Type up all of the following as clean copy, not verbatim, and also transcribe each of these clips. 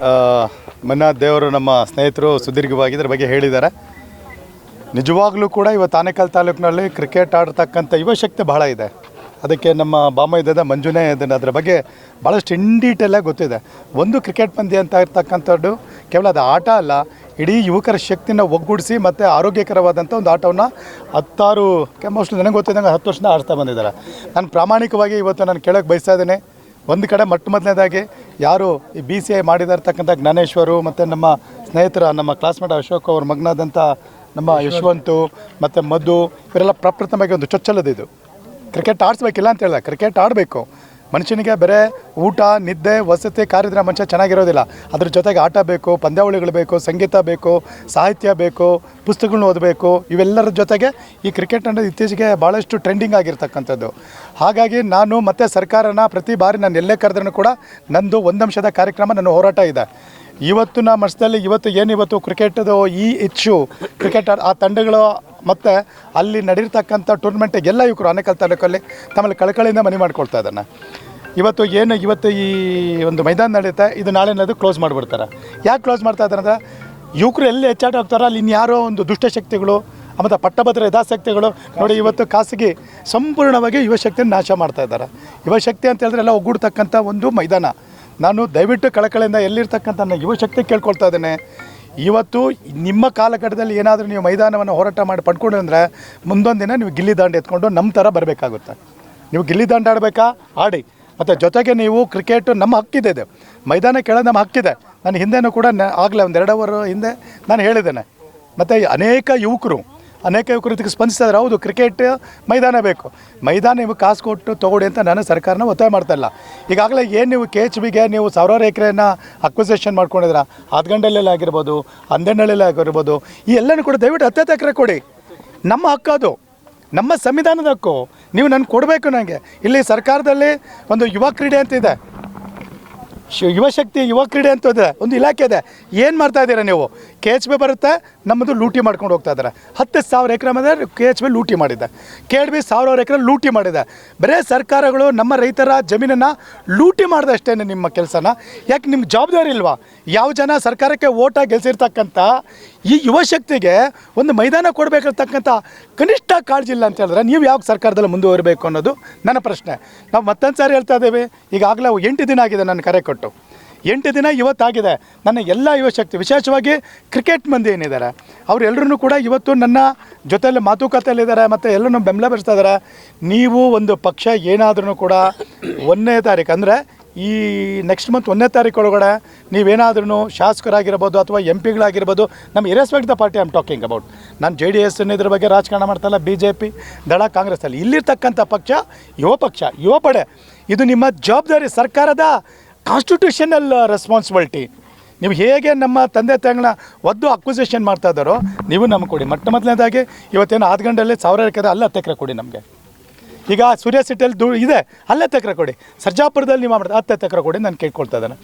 ಮಂಜುನಾಥ್ ದೇವರು ನಮ್ಮ ಸ್ನೇಹಿತರು ಸುದೀರ್ಘವಾಗಿ ಇದ್ರ ಬಗ್ಗೆ ಹೇಳಿದ್ದಾರೆ. ನಿಜವಾಗ್ಲೂ ಕೂಡ ಇವತ್ತು ಆನೇಕಲ್ ತಾಲೂಕಿನಲ್ಲಿ ಕ್ರಿಕೆಟ್ ಆಡ್ತಕ್ಕಂಥ ಯುವಶಕ್ತಿ ಬಹಳ ಇದೆ. ಅದಕ್ಕೆ ನಮ್ಮ ಬಾಮೈದದ ಮಂಜುನೇ ಅದರ ಬಗ್ಗೆ ಭಾಳಷ್ಟು ಇನ್ ಡೀಟೇಲಾಗಿ ಗೊತ್ತಿದೆ. ಒಂದು ಕ್ರಿಕೆಟ್ ಪಂದ್ಯ ಅಂತ ಇರ್ತಕ್ಕಂಥದ್ದು ಕೇವಲ ಅದು ಆಟ ಅಲ್ಲ, ಇಡೀ ಯುವಕರ ಶಕ್ತಿನ ಒಗ್ಗೂಡಿಸಿ ಮತ್ತು ಆರೋಗ್ಯಕರವಾದಂಥ ಒಂದು ಆಟವನ್ನು 16 ಮೋಸ್ಟ್ಲಿ ನನಗೆ ಗೊತ್ತಿದ್ದಂಗೆ 10 ವರ್ಷದಿಂದ ಆಡ್ತಾ ಬಂದಿದ್ದಾರೆ. ನಾನು ಪ್ರಾಮಾಣಿಕವಾಗಿ ಇವತ್ತು ನಾನು ಕೇಳೋಕ್ಕೆ ಬಯಸ್ತಾ ಇದ್ದೇನೆ. ಒಂದು ಕಡೆ ಮೊದಲನೇದಾಗಿ ಯಾರು ಈ BCI ಮಾಡಿದಿರ್ತಕ್ಕಂಥ ಜ್ಞಾನೇಶ್ವರು ಮತ್ತು ನಮ್ಮ ಸ್ನೇಹಿತರ ನಮ್ಮ ಕ್ಲಾಸ್ಮೇಟ್ ಅಶೋಕ್ ಅವ್ರ ಮಗನಾದಂಥ ನಮ್ಮ ಯಶವಂತು ಮತ್ತು ಮಧು ಇವರೆಲ್ಲ ಪ್ರಪ್ರಥಮವಾಗಿ ಒಂದು ಚೊಚ್ಚಲದಿದು ಕ್ರಿಕೆಟ್ ಆಡಿಸ್ಬೇಕಿಲ್ಲ ಅಂತ ಹೇಳಿದೆ. ಕ್ರಿಕೆಟ್ ಆಡಬೇಕು. ಮನುಷ್ಯನಿಗೆ ಬರೀ ಊಟ, ನಿದ್ದೆ, ವಸತಿ, ಕಾರ್ಯದ್ರೆ ಮನುಷ್ಯ ಚೆನ್ನಾಗಿರೋದಿಲ್ಲ. ಅದ್ರ ಜೊತೆಗೆ ಆಟ ಬೇಕು, ಪಂದ್ಯಾವಳಿಗಳು ಬೇಕು, ಸಂಗೀತ ಬೇಕು, ಸಾಹಿತ್ಯ ಬೇಕು, ಪುಸ್ತಕಗಳನ್ನ ಓದಬೇಕು. ಇವೆಲ್ಲರ ಜೊತೆಗೆ ಈ ಕ್ರಿಕೆಟ್ ಅನ್ನೋದು ಇತ್ತೀಚೆಗೆ ಭಾಳಷ್ಟು ಟ್ರೆಂಡಿಂಗ್ ಆಗಿರ್ತಕ್ಕಂಥದ್ದು. ಹಾಗಾಗಿ ನಾನು ಮತ್ತೆ ಸರ್ಕಾರನ ಪ್ರತಿ ಬಾರಿ ನಾನು ಎಲ್ಲೇ ಕರೆದ್ರೂ ಕೂಡ ನಂದು ಒಂದಂಶದ ಕಾರ್ಯಕ್ರಮ, ನನ್ನ ಹೋರಾಟ ಇದೆ. ಇವತ್ತು ನಮ್ಮ ಮನಸ್ಸಲ್ಲಿ ಇವತ್ತು ಕ್ರಿಕೆಟದು ಈ ಇಚ್ಛು ಕ್ರಿಕೆಟ್ ಆ ತಂಡಗಳು ಮತ್ತು ಅಲ್ಲಿ ನಡೆರ್ತಕ್ಕಂಥ ಟೂರ್ನಮೆಂಟಿಗೆ ಎಲ್ಲ ಯುವಕರು ಆನೇಕಲ್ ತಾಲೂಕಲ್ಲಿ ತಮ್ಮಲ್ಲಿ ಕಳಕಳಿಯಿಂದ ಮನೆ ಮಾಡ್ಕೊಳ್ತಾ ಇದ್ದಾನೆ. ಇವತ್ತು ಈ ಒಂದು ಮೈದಾನ ನಡೆಯುತ್ತೆ, ಇದು ನಾಳೆನದು ಕ್ಲೋಸ್ ಮಾಡಿಬಿಡ್ತಾರೆ. ಯಾಕೆ ಕ್ಲೋಸ್ ಮಾಡ್ತಾ ಇದ್ದಾರೆ ಅಂದರೆ ಯುವಕರು ಎಲ್ಲಿ ಹೆಚ್ಚಾಟ ಹೋಗ್ತಾರೋ ಅಲ್ಲಿ ಇನ್ಯಾರೋ ಒಂದು ದುಷ್ಟಶಕ್ತಿಗಳು ಮತ್ತು ಪಟ್ಟಭದ್ರ ಯಥಾಶಕ್ತಿಗಳು ನೋಡಿ ಇವತ್ತು ಖಾಸಗಿ ಸಂಪೂರ್ಣವಾಗಿ ಯುವಶಕ್ತಿಯನ್ನು ನಾಶ ಮಾಡ್ತಾ ಇದ್ದಾರೆ. ಯುವಶಕ್ತಿ ಅಂತ ಹೇಳಿದ್ರೆ ಎಲ್ಲ ಒಗ್ಗೂಡ್ತಕ್ಕಂಥ ಒಂದು ಮೈದಾನ. ನಾನು ದಯವಿಟ್ಟು ಕಳಕಳಿಯಿಂದ ಎಲ್ಲಿರ್ತಕ್ಕಂಥ ನನ್ನ ಯುವಶಕ್ತಿ ಕೇಳ್ಕೊಳ್ತಾ ಇದ್ದೇನೆ. ಇವತ್ತು ನಿಮ್ಮ ಕಾಲಘಟ್ಟದಲ್ಲಿ ಏನಾದರೂ ನೀವು ಮೈದಾನವನ್ನು ಹೋರಾಟ ಮಾಡಿ ಪಡ್ಕೊಂಡು ಅಂದರೆ ಮುಂದೊಂದು ದಿನ ನೀವು ಗಿಲ್ಲಿ ದಾಂಡು ಎತ್ಕೊಂಡು ನಮ್ಮ ಥರ ಬರಬೇಕಾಗುತ್ತೆ. ನೀವು ಗಿಲ್ಲಿ ದಾಂಡು ಆಡಬೇಕಾ ಆಡಿ, ಮತ್ತು ಜೊತೆಗೆ ನೀವು ಕ್ರಿಕೆಟು ನಮ್ಮ ಹಕ್ಕಿದೆ. ಇದು ಮೈದಾನ ಕೇಳೋದು ನಮ್ಮ ಹಕ್ಕಿದೆ. ನಾನು ಹಿಂದೆನೂ ಕೂಡ ಆಗಲೇ ಒಂದು 2 ಅವರ್ ಹಿಂದೆ ನಾನು ಹೇಳಿದ್ದೇನೆ. ಮತ್ತು ಅನೇಕ ಯುವಕರು ಇದಕ್ಕೆ ಸ್ಪಂದಿಸ್ತಾರೆ. ಹೌದು, ಕ್ರಿಕೆಟ್ ಮೈದಾನ ಬೇಕು, ಮೈದಾನ ನೀವು ಕಾಸು ಕೊಟ್ಟು ತೊಗೊಡಿ ಅಂತ ನಾನು ಸರ್ಕಾರನ ಒತ್ತಾಯ ಮಾಡ್ತಾಯಿಲ್ಲ. ಈಗಾಗಲೇ ಏನು ನೀವು KHBಗೆ ನೀವು ಸಾವಿರಾರು ಎಕರೆಯನ್ನು ಅಕ್ವಿಸೇಷನ್ ಮಾಡ್ಕೊಂಡಿದ್ದೀರಾ, ಆದ್ಗಂಡಲ್ಲಿ ಆಗಿರ್ಬೋದು, ಅಂದೆನಳ್ಳಿ ಆಗಿರ್ಬೋದು, ಈ ಎಲ್ಲನೂ ಕೂಡ ದಯವಿಟ್ಟು 10 ಎಕರೆ ಕೊಡಿ. ನಮ್ಮ ಹಕ್ಕು ಅದು, ನಮ್ಮ ಸಂವಿಧಾನದ ಹಕ್ಕು. ನೀವು ನನಗೆ ಕೊಡಬೇಕು. ನನಗೆ ಇಲ್ಲಿ ಸರ್ಕಾರದಲ್ಲಿ ಒಂದು ಯುವ ಕ್ರೀಡೆ ಅಂತಿದೆ, ಯುವಶಕ್ತಿ ಯುವ ಕ್ರೀಡೆ ಅಂತ ಇದೆ, ಒಂದು ಇಲಾಖೆ ಇದೆ. ಏನು ಮಾಡ್ತಾ ಇದ್ದೀರಾ ನೀವು? KHB ಬರುತ್ತೆ, ನಮ್ಮದು ಲೂಟಿ ಮಾಡ್ಕೊಂಡು ಹೋಗ್ತಾ ಇದ್ದಾರೆ. 10,000 ಎಕರೆ ಮೇಲೆ KHB ಲೂಟಿ ಮಾಡಿದೆ, KHB 1,000 ಎಕರೆ ಲೂಟಿ ಮಾಡಿದೆ. ಬರೀ ಸರ್ಕಾರಗಳು ನಮ್ಮ ರೈತರ ಜಮೀನನ್ನು ಲೂಟಿ ಮಾಡಿದೆ ಅಷ್ಟೇ ನಿಮ್ಮ ಕೆಲಸನ. ಯಾಕೆ ನಿಮ್ಗೆ ಜವಾಬ್ದಾರಿ ಇಲ್ವಾ? ಯಾವ ಜನ ಸರ್ಕಾರಕ್ಕೆ ಓಟಾಗಿ ಗೆಲ್ಸಿರ್ತಕ್ಕಂಥ ಈ ಯುವಶಕ್ತಿಗೆ ಒಂದು ಮೈದಾನ ಕೊಡಬೇಕಿರ್ತಕ್ಕಂಥ ಕನಿಷ್ಠ ಕಾಳಜಿ ಇಲ್ಲ ಅಂತ ಹೇಳಿದ್ರೆ ನೀವು ಯಾವ ಸರ್ಕಾರದಲ್ಲಿ ಮುಂದುವರಬೇಕು ಅನ್ನೋದು ನನ್ನ ಪ್ರಶ್ನೆ. ನಾವು ಮತ್ತೊಂದು ಸಾರಿ ಹೇಳ್ತಾ ಇದ್ದೇವೆ. ಈಗಾಗಲೇ 8 ದಿನ ಆಗಿದೆ ನನ್ನ ಕರೆ ಕೊಟ್ಟು, 8 ದಿನ ಇವತ್ತಾಗಿದೆ. ನನ್ನ ಎಲ್ಲ ಯುವಶಕ್ತಿ, ವಿಶೇಷವಾಗಿ ಕ್ರಿಕೆಟ್ ಮಂದಿ ಏನಿದ್ದಾರೆ ಅವರೆಲ್ಲರೂ ಕೂಡ ಇವತ್ತು ನನ್ನ ಜೊತೆಯಲ್ಲಿ ಮಾತುಕತೆಯಲ್ಲಿದ್ದಾರೆ ಮತ್ತು ಎಲ್ಲರೂ ಬೆಂಬಲ ಬೆಳೆಸ್ತಾ ಇದ್ದಾರೆ. ನೀವು ಒಂದು ಪಕ್ಷ ಏನಾದ್ರೂ ಕೂಡ 1ನೇ ತಾರೀಕು ಅಂದರೆ ಈ ನೆಕ್ಸ್ಟ್ ಮಂತ್ 1ನೇ ತಾರೀಕು ಒಳಗಡೆ ನೀವೇನಾದ್ರೂ ಶಾಸಕರಾಗಿರ್ಬೋದು ಅಥವಾ MPಗಳಾಗಿರ್ಬೋದು, ನಮ್ಮ irrespective the party I'm talking about, ನಾನು JDS ಇದ್ರ ಬಗ್ಗೆ ರಾಜಕಾರಣ ಮಾಡ್ತಾಯಿಲ್ಲ, BJP ದಳ ಕಾಂಗ್ರೆಸ್ಸಲ್ಲಿ ಇಲ್ಲಿರ್ತಕ್ಕಂಥ ಪಕ್ಷ ಯುವ ಪಡೆ. ಇದು ನಿಮ್ಮ ಜವಾಬ್ದಾರಿ, ಸರ್ಕಾರದ ಕಾನ್ಸ್ಟಿಟ್ಯೂಷನಲ್ ರೆಸ್ಪಾನ್ಸಿಬಿಲಿಟಿ. ನೀವು ಹೇಗೆ ನಮ್ಮ ತಂದೆ ತಾಯಿಗಳನ್ನ ಅಕ್ವಿಸೇಷನ್ ಮಾಡ್ತಾ ಇದ್ದಾರೋ ನೀವು ನಮ್ಗೆ ಕೊಡಿ. ಮೊದಲನೇದಾಗಿ ಇವತ್ತೇನು ಆದ್ಗಂಡಲ್ಲಿ 1000 ಎಕರೆ ಅಲ್ಲ 10 ಎಕರೆ ಕೊಡಿ ನಮಗೆ. ಈಗ ಸೂರ್ಯ ಸಿಟಿಯಲ್ಲಿ ಇದೆ, ಅಲ್ಲೇ 10 ಎಕರೆ ಕೊಡಿ. ಸರ್ಜಾಪುರದಲ್ಲಿ ನೀವು ಮಾಡ್ತಾರೆ 10 ಎಕರೆ ಕೊಡಿ. ನಾನು ಕೇಳ್ಕೊಳ್ತಾ ಇದ್ದೇನೆ.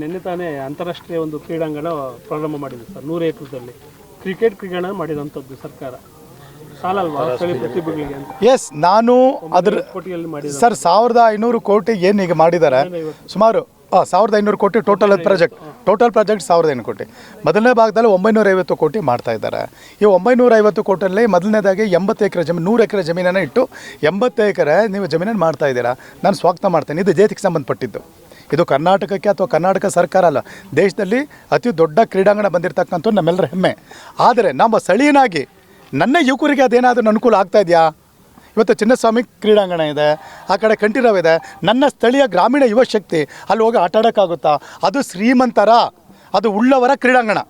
ನಿನ್ನೆ ತಾನೇ ಅಂತಾರಾಷ್ಟ್ರೀಯ ಒಂದು ಕ್ರೀಡಾಂಗಣ ಪ್ರಾರಂಭ ಮಾಡಿದೆ ಸರ್. 100 ಎಕರೆದಲ್ಲಿ ಕ್ರೀಡಾಂಗಣ ಮಾಡಿದಂಥದ್ದು ಸರ್ಕಾರ ಸಾಲಲ್ವಾ ಪ್ರತಿಭೆಗಳಿಗೆ ಅಂತ? ಎಸ್, ನಾನು ಅದ್ರ ಸರ್ 1,500 ಕೋಟಿ ಏನು ಈಗ ಮಾಡಿದ್ದಾರೆ, ಸುಮಾರು 1,500 ಕೋಟಿ ಟೋಟಲ್ ಪ್ರಾಜೆಕ್ಟ್ 1,500 ಕೋಟಿ. ಮೊದಲನೇ ಭಾಗದಲ್ಲಿ 950 ಕೋಟಿ ಮಾಡ್ತಾ ಇದ್ದಾರೆ. ಈ 950 ಕೋಟಿಯಲ್ಲಿ ಮೊದಲನೇದಾಗಿ 80 ಎಕರೆ ಜಮೀನು, 100 ಎಕರೆ ಜಮೀನನ್ನು ಇಟ್ಟು 80 ಎಕರೆ ನೀವು ಜಮೀನನ್ನು ಮಾಡ್ತಾ ಇದ್ದೀರಾ. ನಾನು ಸ್ವಾಗತ ಮಾಡ್ತೇನೆ. ಇದು ದೇಶಕ್ಕೆ ಸಂಬಂಧಪಟ್ಟಿದ್ದು. ಇದು ಕರ್ನಾಟಕಕ್ಕೆ ಅಥವಾ ಕರ್ನಾಟಕ ಸರ್ಕಾರ ಅಲ್ಲ, ದೇಶದಲ್ಲಿ ಅತಿ ದೊಡ್ಡ ಕ್ರೀಡಾಂಗಣ ಬಂದಿರತಕ್ಕಂಥ ನಮ್ಮೆಲ್ಲರ ಹೆಮ್ಮೆ. ಆದರೆ ನಮ್ಮ ಸ್ಥಳೀಯನಾಗಿ ನನ್ನ ಯುವಕರಿಗೆ ಅದೇನಾದರೂ ಅನುಕೂಲ ಆಗ್ತಾ ಇದೆಯಾ? ಇವತ್ತು ಚಿನ್ನಸ್ವಾಮಿ ಕ್ರೀಡಾಂಗಣ ಇದೆ, ಆ ಕಡೆ ಕಂಠೀರವ ಇದೆ. ನನ್ನ ಸ್ಥಳೀಯ ಗ್ರಾಮೀಣ ಯುವಶಕ್ತಿ ಅಲ್ಲಿ ಹೋಗಿ ಆಟ ಆಡೋಕ್ಕಾಗುತ್ತಾ? ಅದು ಶ್ರೀಮಂತರ, ಅದು ಉಳ್ಳವರ ಕ್ರೀಡಾಂಗಣ.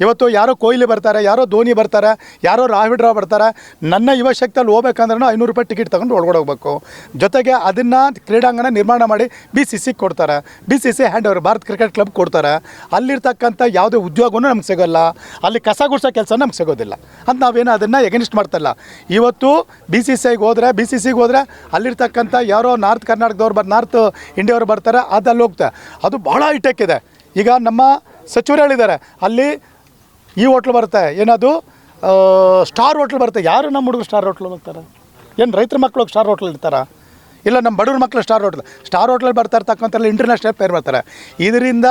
ಇವತ್ತು ಯಾರೋ ಕೊಹ್ಲಿ ಬರ್ತಾರೆ, ಯಾರೋ ಧೋನಿ ಬರ್ತಾರೆ, ಯಾರೋ ರಾಹುಲ್ ಡ್ರಾವ್ ಬರ್ತಾರೆ. ನನ್ನ ಯುವಶಕ್ತಿಯಲ್ಲಿ ಹೋಗ್ಬೇಕಂದ್ರೂ 500 ರೂಪಾಯಿ ಟಿಕೆಟ್ ತೊಗೊಂಡು ಒಳಗಡೆ ಹೋಗ್ಬೇಕು. ಜೊತೆಗೆ ಅದನ್ನು ಕ್ರೀಡಾಂಗಣ ನಿರ್ಮಾಣ ಮಾಡಿ BCC ಕೊಡ್ತಾರೆ, BCC hand over Bharat cricket club ಕೊಡ್ತಾರೆ. ಅಲ್ಲಿರ್ತಕ್ಕಂಥ ಯಾವುದೇ ಉದ್ಯೋಗವೂ ನಮ್ಗೆ ಸಿಗೋಲ್ಲ, ಅಲ್ಲಿ ಕಸ ಗುಡಿಸೋ ಕೆಲಸ ನಮ್ಗೆ ಸಿಗೋದಿಲ್ಲ ಅಂತ ನಾವೇನು ಅದನ್ನು ಎಗನಿಸ್ಟ್ ಮಾಡ್ತಾಯಿಲ್ಲ. ಇವತ್ತು BCCಗೆ ಹೋದರೆ ಅಲ್ಲಿರ್ತಕ್ಕಂಥ ಯಾರೋ ನಾರ್ತ್ ಕರ್ನಾಟಕದವ್ರು ನಾರ್ತ್ ಇಂಡಿಯವ್ರು ಬರ್ತಾರೆ, ಅಲ್ಲಿ ಹೋಗ್ತಾರೆ. ಅದು ಭಾಳ ಹೈಟೆಕ್ ಇದೆ. ಈಗ ನಮ್ಮ ಸಚಿವರು ಹೇಳಿದ್ದಾರೆ, ಅಲ್ಲಿ ಈ ಹೋಟ್ಲು ಬರುತ್ತೆ, ಏನದು ಸ್ಟಾರ್ ಹೋಟ್ಲ್ ಬರುತ್ತೆ. ಯಾರು ನಮ್ಮ ಹುಡುಗರು ಸ್ಟಾರ್ ಹೋಟ್ಲ್ ಹೋಗ್ತಾರೆ? ಏನು ರೈತರ ಮಕ್ಕಳು ಸ್ಟಾರ್ ಹೋಟ್ಲ್ ಇರ್ತಾರ? ಇಲ್ಲ ನಮ್ಮ ಬಡವ್ರ ಮಕ್ಕಳು ಸ್ಟಾರ್ ಹೋಟ್ಲಲ್ಲಿ ಬರ್ತಾ ಇರ್ತಕ್ಕಂಥಲ್ಲ ಇಂಟರ್ನ್ಯಾಷನಲ್ ಪ್ಲೇಯರ್ ಬರ್ತಾರೆ. ಇದರಿಂದ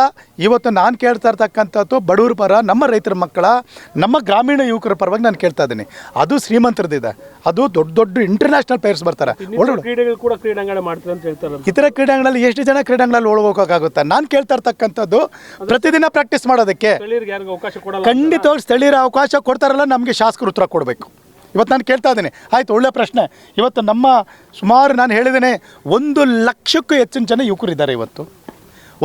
ಇವತ್ತು ನಾನು ಕೇಳ್ತಾ ಇರ್ತಕ್ಕಂಥದ್ದು ಬಡವ್ರ ಪರ, ನಮ್ಮ ರೈತರ ಮಕ್ಕಳ, ನಮ್ಮ ಗ್ರಾಮೀಣ ಯುವಕರ ಪರವಾಗಿ ನಾನು ಕೇಳ್ತಾ ಇದ್ದೀನಿ. ಅದು ಶ್ರೀಮಂತರದಿದೆ, ಅದು ದೊಡ್ಡ ದೊಡ್ಡ ಇಂಟರ್ನ್ಯಾಷನಲ್ ಪ್ಲೇಯರ್ಸ್ ಬರ್ತಾರೆ. ಕ್ರೀಡೆಗಳು ಕೂಡ ಕ್ರೀಡಾಂಗಣ ಮಾಡ್ತಾರೆ ಅಂತ ಹೇಳ್ತಾರೆ. ಇತರ ಕ್ರೀಡಾಂಗಣದಲ್ಲಿ ಎಷ್ಟು ಜನ ಕ್ರೀಡಾಂಗಣದಲ್ಲಿ ಹೋಗೋಕ್ಕಾಗುತ್ತೆ? ನಾನು ಕೇಳ್ತಾ ಇರ್ತಕ್ಕಂಥದ್ದು ಪ್ರತಿದಿನ ಪ್ರಾಕ್ಟೀಸ್ ಮಾಡೋದಕ್ಕೆ ಯಾರಿಗೂ ಅವಕಾಶ ಕೊಡಲ್ಲ. ಖಂಡಿತವಾಗಿ ಸ್ಥಳೀಯರ ಅವಕಾಶ ಕೊಡ್ತಾರಲ್ಲ, ನಮಗೆ ಶಾಸಕರು ಉತ್ತರ ಕೊಡಬೇಕು. ಇವತ್ತು ನಾನು ಕೇಳ್ತಾ ಇದ್ದೀನಿ. ಆಯಿತು, ಒಳ್ಳೆ ಪ್ರಶ್ನೆ. ಇವತ್ತು ನಮ್ಮ ಸುಮಾರು ನಾನು ಹೇಳಿದ್ದೇನೆ 1 ಲಕ್ಷಕ್ಕೂ ಹೆಚ್ಚಿನ ಜನ ಯುವಕರಿದ್ದಾರೆ. ಇವತ್ತು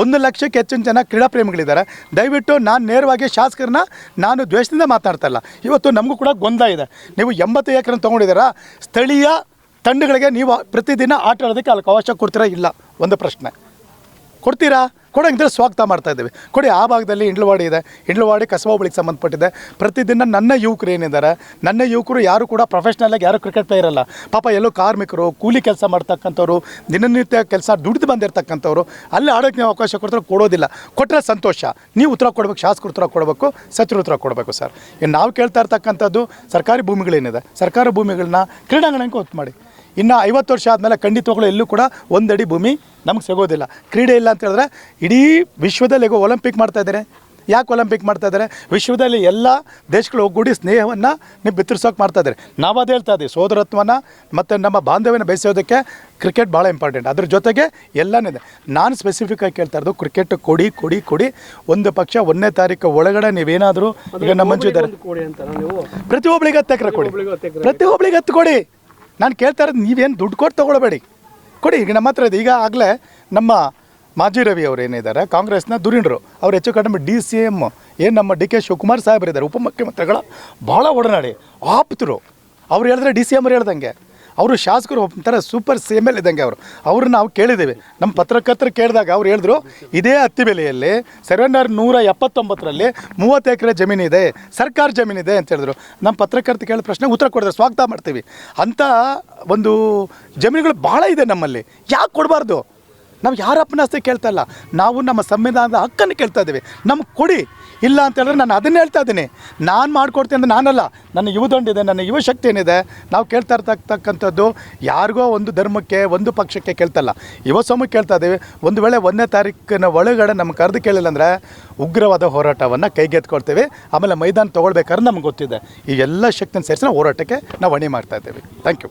1 ಲಕ್ಷಕ್ಕೆ ಹೆಚ್ಚಿನ ಜನ ಕ್ರೀಡಾ ಪ್ರೇಮಿಗಳಿದ್ದಾರೆ. ದಯವಿಟ್ಟು ನಾನು ನೇರವಾಗಿ ಶಾಸಕರನ್ನ ನಾನು ದ್ವೇಷದಿಂದ ಮಾತಾಡ್ತಾ ಇಲ್ಲ. ಇವತ್ತು ನಮಗೂ ಕೂಡ ಗೊಂದಲ ಇದೆ. ನೀವು 80 ಎಕರೆ ತೊಗೊಂಡಿದ್ದೀರಾ, ಸ್ಥಳೀಯ ತಂಡಗಳಿಗೆ ನೀವು ಪ್ರತಿದಿನ ಆಟ ಆಡೋದಕ್ಕೆ ಅಲ್ಲಿ ಅವಕಾಶ ಕೊಡ್ತೀರಾ? ಇಲ್ಲ. ಒಂದು ಪ್ರಶ್ನೆ, ಕೊಡ್ತೀರಾ? ಕೊಡೋಂಗಿದ್ರೆ ಸ್ವಾಗತ ಮಾಡ್ತಾ ಇದ್ದೀವಿ, ಕೊಡಿ. ಆ ಭಾಗದಲ್ಲಿ ಇಂಡ್ಲವಾಡಿ ಇದೆ, ಇಂಡ್ಲವಾಡಿ ಕಸಬಾ ಹೋಬಳಿಗೆ ಸಂಬಂಧಪಟ್ಟಿದೆ. ಪ್ರತಿದಿನ ನನ್ನ ಯುವಕರು ಏನಿದ್ದಾರೆ, ನನ್ನ ಯುವಕರು ಯಾರು ಕೂಡ ಪ್ರೊಫೆಷ್ನಲಾಗಿ ಯಾರು ಕ್ರಿಕೆಟ್ ಪ್ಲೇಯರ್ ಅಲ್ಲ. ಪಾಪ ಎಲ್ಲೋ ಕಾರ್ಮಿಕರು, ಕೂಲಿ ಕೆಲಸ ಮಾಡ್ತಕ್ಕಂಥವ್ರು, ದಿನನಿತ್ಯ ಕೆಲಸ ದುಡಿದು ಬಂದಿರತಕ್ಕಂಥವ್ರು, ಅಲ್ಲಿ ಆಡೋಕ್ಕೆ ನೀವು ಅವಕಾಶ ಕೊಡ್ತಾರೆ, ಕೊಡೋದಿಲ್ಲ. ಕೊಟ್ಟರೆ ಸಂತೋಷ. ನೀವು ಉತ್ತರ ಕೊಡಬೇಕು, ಶಾಸಕರು ಉತ್ತರ ಕೊಡಬೇಕು, ಸಚಿವರು ಉತ್ತರ ಕೊಡಬೇಕು ಸರ್. ಇನ್ನು ನಾವು ಕೇಳ್ತಾ ಇರ್ತಕ್ಕಂಥದ್ದು ಸರ್ಕಾರಿ ಭೂಮಿಗಳೇನಿದೆ, ಸರ್ಕಾರಿ ಭೂಮಿಗಳನ್ನ ಕ್ರೀಡಾಂಗಣಕ್ಕೆ ಒತ್ತು ಮಾಡಿ. ಇನ್ನು 50 ವರ್ಷ ಆದಮೇಲೆ ಖಂಡಿತವಾಗ್ಲೂ ಎಲ್ಲೂ ಕೂಡ 1 ಅಡಿ ಭೂಮಿ ನಮಗೆ ಸಿಗೋದಿಲ್ಲ. ಕ್ರೀಡೆ ಇಲ್ಲ ಅಂತ ಹೇಳಿದ್ರೆ ಇಡೀ ವಿಶ್ವದಲ್ಲಿ ಈಗ ಒಲಿಂಪಿಕ್ ಮಾಡ್ತಾಯಿದ್ದಾರೆ. ಯಾಕೆ ಒಲಿಂಪಿಕ್ ಮಾಡ್ತಾಯಿದ್ದಾರೆ? ವಿಶ್ವದಲ್ಲಿ ಎಲ್ಲ ದೇಶಗಳು ಒಗ್ಗೂಡಿ ಸ್ನೇಹವನ್ನು ನೀವು ಬಿತ್ತರಿಸೋಕೆ ಮಾಡ್ತಾಯಿದ್ದಾರೆ. ನಾವು ಅದೇ ಹೇಳ್ತಾ ಇದ್ದೀವಿ, ಸೋದರತ್ವನ ಮತ್ತು ನಮ್ಮ ಬಾಂಧವ್ಯನ ಬೆಳೆಸೋದಕ್ಕೆ ಕ್ರಿಕೆಟ್ ಭಾಳ ಇಂಪಾರ್ಟೆಂಟ್. ಅದ್ರ ಜೊತೆಗೆ ಎಲ್ಲನಿದೆ. ನಾನು ಸ್ಪೆಸಿಫಿಕ್ಕಾಗಿ ಕೇಳ್ತಾ ಇರೋದು ಕ್ರಿಕೆಟ್ ಕೊಡಿ ಕೊಡಿ ಕೊಡಿ. ಒಂದು ಪಕ್ಷ 1ನೇ ತಾರೀಕು ಒಳಗಡೆ ನೀವೇನಾದರೂ ಈಗ ನಮ್ಮ ಮಂಜು ಇದ್ದಾರೆ, ಪ್ರತಿಯೊಬ್ಬಳಿಗೆ 10 ಎಕರೆ ಕೊಡಿ, ಪ್ರತಿಯೊಬ್ಬಳಿಗೆ 10 ಕೊಡಿ. ನಾನು ಕೇಳ್ತಾ ಇರೋದು ನೀವೇನು ದುಡ್ಡು ಕೊಟ್ಟು ತೊಗೊಳ್ಬೇಡಿ, ಕೊಡಿ. ಈಗ ನಮ್ಮ ಹತ್ರ ಇದೆ. ಈಗ ಆಗಲೇ ನಮ್ಮ ಮಾಜಿ ರವಿ ಅವರು ಏನಿದ್ದಾರೆ, ಕಾಂಗ್ರೆಸ್ನ ಧುರೀಣರು, ಅವ್ರು ಹೆಚ್ಚು ಕಡಿಮೆ DCM ಏನು ನಮ್ಮ DK ಶಿವಕುಮಾರ್ ಸಾಹೇಬರಿದ್ದಾರೆ, ಉಪಮುಖ್ಯಮಂತ್ರಿಗಳ ಭಾಳ ಒಡನಾಡಿ ಆಪ್ತರು. ಅವ್ರು ಹೇಳಿದ್ರೆ DCM ಅವ್ರು ಹೇಳ್ದಂಗೆ, ಅವರು ಶಾಸಕರು ಒಂಥರ ಸೂಪರ್ CML ಇದ್ದಂಗೆ ಅವರು. ಅವ್ರನ್ನ ನಾವು ಕೇಳಿದ್ದೇವೆ. ನಮ್ಮ ಪತ್ರಕರ್ತರು ಕೇಳಿದಾಗ ಅವ್ರು ಹೇಳಿದ್ರು, ಇದೇ ಹತ್ತಿಬೆಲೆಯಲ್ಲಿ ಸರ್ವೆನಂಬರ್ 179ರಲ್ಲಿ 30 ಎಕರೆ ಜಮೀನಿದೆ, ಸರ್ಕಾರ ಜಮೀನಿದೆ ಅಂತ ಹೇಳಿದ್ರು. ನಮ್ಮ ಪತ್ರಕರ್ತ ಕೇಳಿದ ಪ್ರಶ್ನೆ ಉತ್ತರ ಕೊಡಿದ್ರೆ ಸ್ವಾಗತ ಮಾಡ್ತೀವಿ. ಅಂಥ ಒಂದು ಜಮೀನುಗಳು ಭಾಳ ಇದೆ ನಮ್ಮಲ್ಲಿ. ಯಾಕೆ ಕೊಡಬಾರ್ದು? ನಾವು ಯಾರ ಅಪ್ಪನಾಸ್ತಿ ಕೇಳ್ತಾ ಇಲ್ಲ, ನಾವು ನಮ್ಮ ಸಂವಿಧಾನದ ಹಕ್ಕನ್ನು ಕೇಳ್ತಾ ಇದ್ದೀವಿ. ನಮ್ಗೆ ಕೊಡಿ. ಇಲ್ಲ ಅಂತ ಹೇಳಿದ್ರೆ ನಾನು ಅದನ್ನೇ ಹೇಳ್ತಾ ಇದ್ದೀನಿ. ನಾನು ಮಾಡಿಕೊಡ್ತೀನಿ ಅಂತ ನಾನಲ್ಲ, ನನ್ನ ಯುವದೊಂದಿದೆ, ನನ್ನ ಯುವ ಶಕ್ತಿ ಏನಿದೆ. ನಾವು ಕೇಳ್ತಾ ಇರ್ತಕ್ಕಂಥದ್ದು ಯಾರಿಗೋ ಒಂದು ಧರ್ಮಕ್ಕೆ, ಒಂದು ಪಕ್ಷಕ್ಕೆ ಕೇಳ್ತಲ್ಲ, ಯುವ ಸಮೂಹಕ್ಕೆ ಕೇಳ್ತಾ ಇದ್ದೀವಿ. ಒಂದು ವೇಳೆ 1ನೇ ತಾರೀಕಿನ ಒಳಗಡೆ ನಮ್ಗೆ ಕರೆದು ಕೇಳಿಲ್ಲ ಅಂದರೆ ಉಗ್ರವಾದ ಹೋರಾಟವನ್ನು ಕೈಗೆತ್ಕೊಳ್ತೇವೆ. ಆಮೇಲೆ ಮೈದಾನ ತೊಗೊಳ್ಬೇಕಾದ್ರೆ ನಮ್ಗೆ ಗೊತ್ತಿದೆ. ಈ ಎಲ್ಲ ಶಕ್ತಿನ ಸೇರಿಸಿ ನಾವು ಹೋರಾಟಕ್ಕೆ ನಾವು ಅಣಿ ಮಾಡ್ತಾ ಇದ್ದೇವೆ. Thank you.